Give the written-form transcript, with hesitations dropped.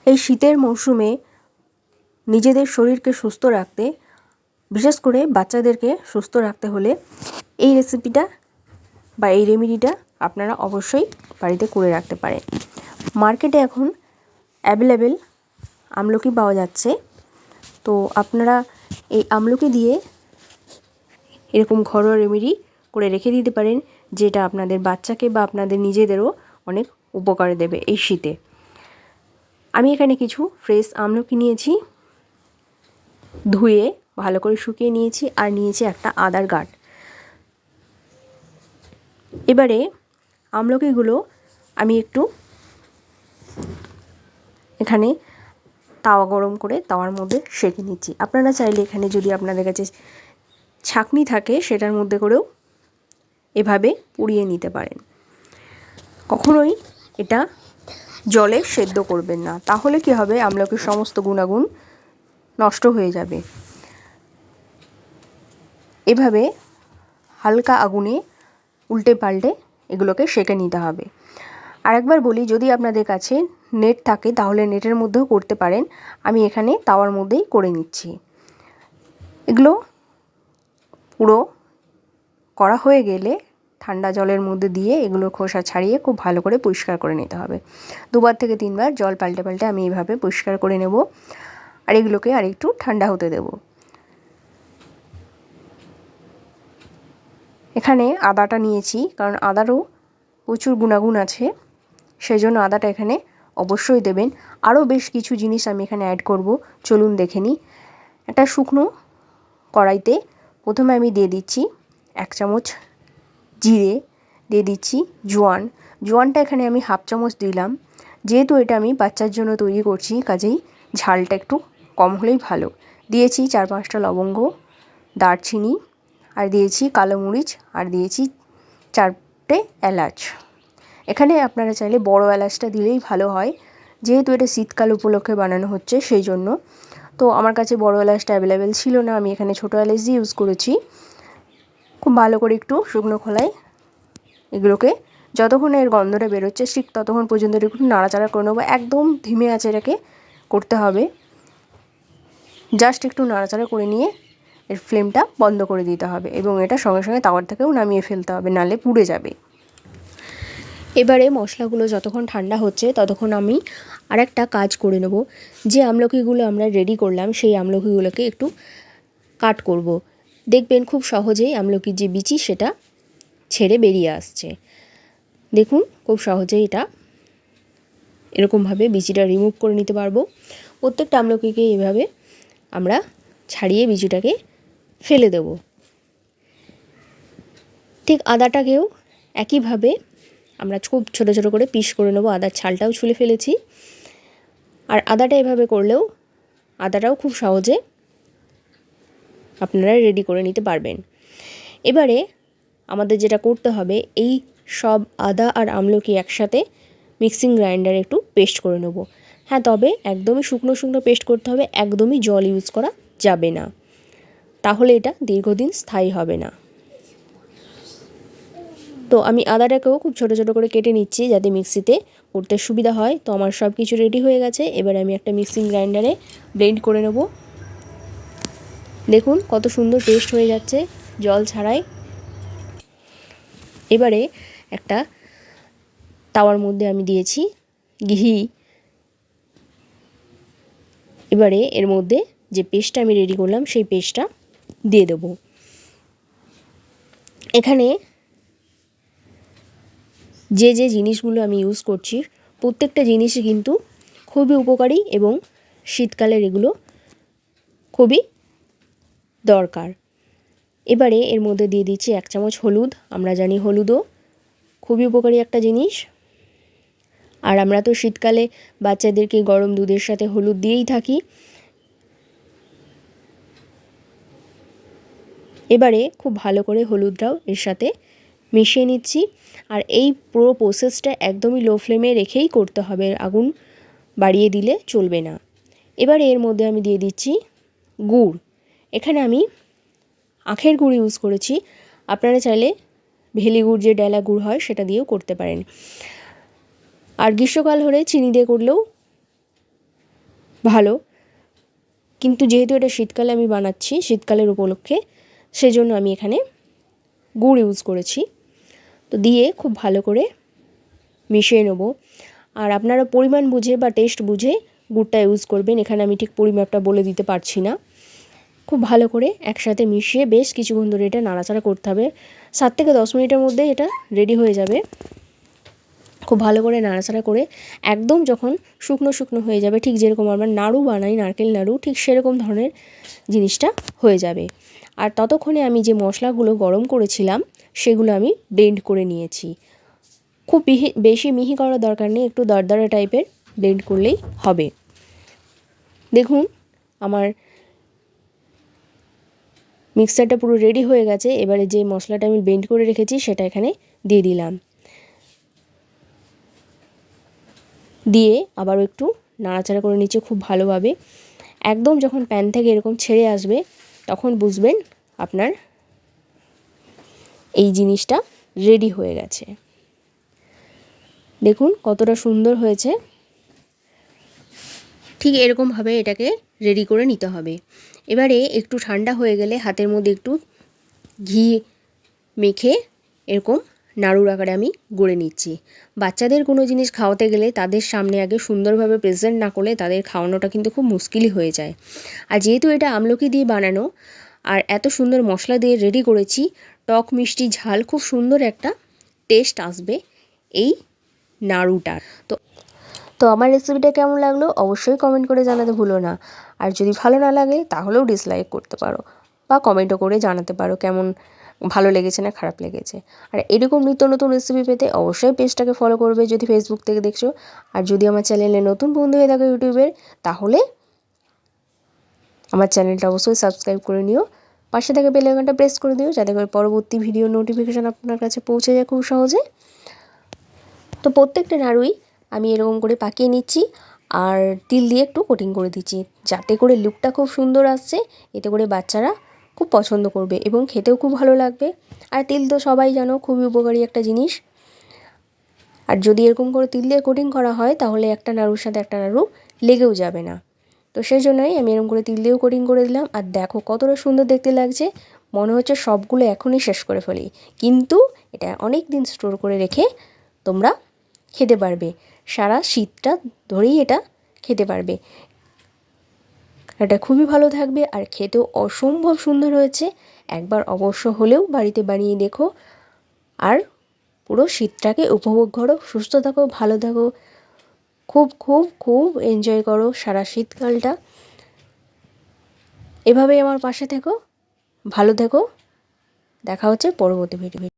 এই শীতের মরশুমে নিজেদের শরীরকে সুস্থ রাখতে, বিশেষ করে বাচ্চাদেরকে সুস্থ রাখতে হলে এই রেসিপিটা বা এই রেমেডিটা আপনারা অবশ্যই বাড়িতে করে রাখতে পারেন। মার্কেটে এখন অ্যাভেলেবেল আমলকি পাওয়া যাচ্ছে, তো আপনারা এই আমলকি দিয়ে এরকম ঘরোয়া রেমেডি করে রেখে দিতে পারেন, যেটা আপনাদের বাচ্চাকে বা আপনাদের নিজেদেরও অনেক উপকার দেবে এই শীতে। আমি এখানে কিছু ফ্রেশ আমলকি নিয়েছি, ধুয়ে ভালো করে শুকিয়ে নিয়েছি, আর নিয়েছি একটা আদার গাঁট। এবারে আমলকিগুলো আমি একটু এখানে তাওয়া গরম করে তাওয়ার মধ্যে সেঁকে নিচ্ছি। আপনারা চাইলে এখানে যদি আপনাদের কাছে ছাঁকনি থাকে সেটার মধ্যে করেও এভাবে পুড়িয়ে নিতে পারেন। কখনোই এটা জলে সেদ্ধ করবেন না, তাহলে কি হবে, আমলকির সমস্ত গুণাগুণ নষ্ট হয়ে যাবে। এভাবে হালকা আগুনে উল্টে পাল্টে এগুলোকে সেঁকে নিতে হবে। আরেকবার বলি, যদি আপনাদের কাছে নেট থাকে তাহলে নেটের মধ্যেও করতে পারেন। আমি এখানে তাওয়ার মধ্যেই করে নিচ্ছি। এগুলো পুরো করা হয়ে গেলে ঠান্ডা জলের মধ্যে দিয়ে এগুলোর খোসা ছাড়িয়ে খুব ভালো করে পরিষ্কার করে নিতে হবে। 2 থেকে 3 বার জল পাল্টে পাল্টে আমি এইভাবে পরিষ্কার করে নেব, আর এগুলোকে আরেকটু ঠান্ডা হতে দেব। এখানে আদাটা নিয়েছি, কারণ আদারও প্রচুর গুণাগুণ আছে, সেই জন্য আদাটা এখানে অবশ্যই দেবেন। আরও বেশ কিছু জিনিস আমি এখানে অ্যাড করব, চলুন দেখে নিই। একটা শুকনো কড়াইতে প্রথমে আমি দিয়ে দিচ্ছি 1 চামচ জিরে, দিয়ে দিচ্ছি জোয়ানটা এখানে আমি 1/2 চামচ দিলাম। যেহেতু এটা আমি বাচ্চার জন্য তৈরি করছি, কাজেই ঝালটা একটু কম হলেই ভালো। দিয়েছি 4-5টা লবঙ্গ, দারচিনি, আর দিয়েছি কালো মরিচ, আর দিয়েছি 4টে এলাচ। এখানে আপনারা চাইলে বড় এলাচটা দিলেই ভালো হয়, যেহেতু এটা শীতকাল উপলক্ষে বানানো হচ্ছে সেই জন্য। তো আমার কাছে বড় এলাচটা অ্যাভেলেবেল ছিল না, আমি এখানে ছোটো এলাচ দিয়ে ইউজ করেছি। খুব ভালো করে একটু শুকনো খোলায় এগুলোকে যতক্ষণ এর গন্ধটা বেরোচ্ছে ঠিক ততক্ষণ পর্যন্ত একটু নাড়াচাড়া করে নেবো। একদম ধিমে আঁচে এটাকে করতে হবে, জাস্ট একটু নাড়াচাড়া করে নিয়ে এর ফ্লেমটা বন্ধ করে দিতে হবে, এবং এটা সঙ্গে সঙ্গে তাওয়ার থেকেও নামিয়ে ফেলতে হবে, নাহলে পুড়ে যাবে। এবারে মশলাগুলো যতক্ষণ ঠান্ডা হচ্ছে ততক্ষণ আমি আরেকটা কাজ করে নেব। যে আমলকিগুলো আমরা রেডি করলাম সেই আমলকিগুলোকে একটু কাট করব। দেখবেন খুব সহজেই আমলকির যে বিচি সেটা ছেড়ে বেরিয়ে আসছে। দেখুন খুব সহজেই এটা এরকমভাবে বিচিটা রিমুভ করে নিতে পারবো। প্রত্যেকটা আমলকিকে এভাবে আমরা ছাড়িয়ে বিচিটাকে ফেলে দেব। ঠিক আদাটাকেও একইভাবে আমরা খুব ছোটো ছোটো করে পিস করে নেবো। আদার ছালটাও ছুলে ফেলেছি, আর আদাটা এভাবে করলেও আদাটাও খুব সহজে আপনারা রেডি করে নিতে পারবেন। এবারে আমাদের যেটা করতে হবে, এই সব আদা আর আমলকি একসাথে মিক্সিং গ্রাইন্ডারে একটু পেস্ট করে নেব। হ্যাঁ, তবে একদমই শুকনো শুকনো পেস্ট করতে হবে, একদমই জল ইউজ করা যাবে না, তাহলে এটা দীর্ঘদিন স্থায়ী হবে না। তো আমি আদাটাকেও খুব ছোটো ছোটো করে কেটে নিচ্ছি যাতে মিক্সিতে করতে সুবিধা হয়। তো আমার সব কিছু রেডি হয়ে গেছে, এবার আমি একটা মিক্সিং গ্রাইন্ডারে ব্লেন্ড করে নেব। দেখুন কত সুন্দর পেস্ট হয়ে যাচ্ছে জল ছাড়াই। এবারে একটা তাওয়ার মধ্যে আমি দিয়েছি ঘি। এবারে এর মধ্যে যে পেস্টটা আমি রেডি করলাম সেই পেস্টটা দিয়ে দেব। এখানে যে যে জিনিসগুলো আমি ইউজ করছি প্রত্যেকটা জিনিসই কিন্তু খুবই উপকারী, এবং শীতকালের এগুলো খুবই দরকার। এবারে এর মধ্যে দিয়ে দিচ্ছি 1 চামচ হলুদ। আমরা জানি হলুদও খুবই উপকারী একটা জিনিস, আর আমরা তো শীতকালে বাচ্চাদেরকে গরম দুধের সাথে হলুদ দিয়েই থাকি। এবারে খুব ভালো করে হলুদটাও এর সাথে মিশিয়ে নিচ্ছি, আর এই পুরো প্রসেসটা একদমই লো ফ্লেমে রেখেই করতে হবে, আগুন বাড়িয়ে দিলে চলবে না। এবারে এর মধ্যে আমি দিয়ে দিচ্ছি গুড়। এখানে আমি আখের গুড় ইউজ করেছি, আপনারা চাইলে ভেলি গুড় যে ডেলা গুড় হয় সেটা দিয়েও করতে পারেন, আর গ্রীষ্মকাল হলে চিনি দিয়ে করলেও ভালো, কিন্তু যেহেতু এটা শীতকালে আমি বানাচ্ছি, শীতকালের উপলক্ষে, সেজন্য আমি এখানে গুড় ইউজ করেছি। তো দিয়ে খুব ভালো করে মিশিয়ে নেব। আর আপনারা পরিমাণ বুঝে বা টেস্ট বুঝে গুড়টা ইউজ করবেন, এখানে আমি ঠিক পরিমাপটা বলে দিতে পারছি না। খুব ভালো করে একসাথে মিশিয়ে বেশ কিছুক্ষণ ধরে এটা নাড়াচাড়া করতে হবে। 7 থেকে 10 মিনিটের মধ্যে এটা রেডি হয়ে যাবে। খুব ভালো করে নাড়াচাড়া করে একদম যখন শুকনো শুকনো হয়ে যাবে, ঠিক যেরকম আমরা নাড়ু বানাই, নারকেল নাড়ু, ঠিক সেরকম ধরনের জিনিসটা হয়ে যাবে। আর ততক্ষণে আমি যে মশলাগুলো গরম করেছিলাম সেগুলো আমি ব্লেন্ড করে নিয়েছি। খুব বেশি মিহি করার দরকার নেই, একটু দরদরা টাইপের ব্লেন্ড করলেই হবে। দেখুন আমার মিক্সারটা পুরো রেডি হয়ে গেছে। এবারে যে মশলাটা আমি ব্লেন্ড করে রেখেছি সেটা এখানে দিয়ে দিলাম। দিয়ে আবারও একটু নাড়াচাড়া করে নিচ্ছে খুব ভালোভাবে। একদম যখন প্যান থেকে এরকম ছেড়ে আসবে তখন বুঝবেন আপনার এই জিনিসটা রেডি হয়ে গেছে। দেখুন কতটা সুন্দর হয়েছে। ঠিক এরকমভাবে এটাকে রেডি করে নিতে হবে। এবারে একটু ঠান্ডা হয়ে গেলে হাতের মধ্যে একটু ঘি মেখে এরকম নাড়ুর আকারে আমি গড়ে নিচ্ছি। বাচ্চাদের কোনো জিনিস খাওয়াতে গেলে তাদের সামনে আগে সুন্দরভাবে প্রেজেন্ট না করলে তাদের খাওয়ানোটা কিন্তু খুব মুশকিলই হয়ে যায়। আর যেহেতু এটা আমলকি দিয়ে বানানো আর এত সুন্দর মশলা দিয়ে রেডি করেছি, টক মিষ্টি ঝাল খুব সুন্দর একটা টেস্ট আসবে এই নাড়ুটার। তো আমার রেসিপিটা কেমন লাগলো অবশ্যই কমেন্ট করে জানাতে ভুলো না। আর যদি ভালো না লাগে তাহলেও ডিসলাইক করতে পারো বা কমেন্টও করে জানাতে পারো কেমন ভালো লেগেছে না খারাপ লেগেছে। আর এরকম নিত্য নতুন রেসিপি পেতে অবশ্যই পেজটাকে ফলো করবে যদি ফেসবুক থেকে দেখছো। আর যদি আমার চ্যানেলে নতুন বন্ধু হয়ে থাকো ইউটিউবের, তাহলে আমার চ্যানেলটা অবশ্যই সাবস্ক্রাইব করে নিও। পাশে থেকে বেল আইকনটা প্রেস করে দিও যাতে করে পরবর্তী ভিডিও নোটিফিকেশান আপনার কাছে পৌঁছে যায় খুব সহজে। তো প্রত্যেকটা নাড়ুই আমি এরকম করে পাকিয়ে নিচ্ছি আর তিল দিয়ে একটু কোটিং করে দিচ্ছি যাতে করে লুকটা খুব সুন্দর আসছে। এতে করে বাচ্চারা খুব পছন্দ করবে এবং খেতেও খুব ভালো লাগবে। আর তিল তো সবাই জানো খুবই উপকারী একটা জিনিস। আর যদি এরকম করে তিল দিয়ে কোটিং করা হয় তাহলে একটা নাড়ুর সাথে একটা নাড়ু লেগেও যাবে না। তো সেই জন্যই আমি এরকম করে তিল দিয়েও কোটিং করে দিলাম। আর দেখো কতটা সুন্দর দেখতে লাগছে, মনে হচ্ছে সবগুলো এখনই শেষ করে ফেলি, কিন্তু এটা অনেক দিন স্টোর করে রেখে তোমরা খেতে পারবে, সারা শীতটা ধরেই এটা খেতে পারবে। এটা খুবই ভালো থাকবে আর খেতেও অসম্ভব সুন্দর হয়েছে। একবার অবশ্য হলেও বাড়িতে বানিয়ে দেখো আর পুরো শীতটাকে উপভোগ করো। সুস্থ থাকো, ভালো থাকো, খুব খুব খুব এনজয় করো সারা শীতকালটা। এভাবেই আমার পাশে থেকো, ভালো থেকো। দেখা হচ্ছে পরবর্তী ভিডিও।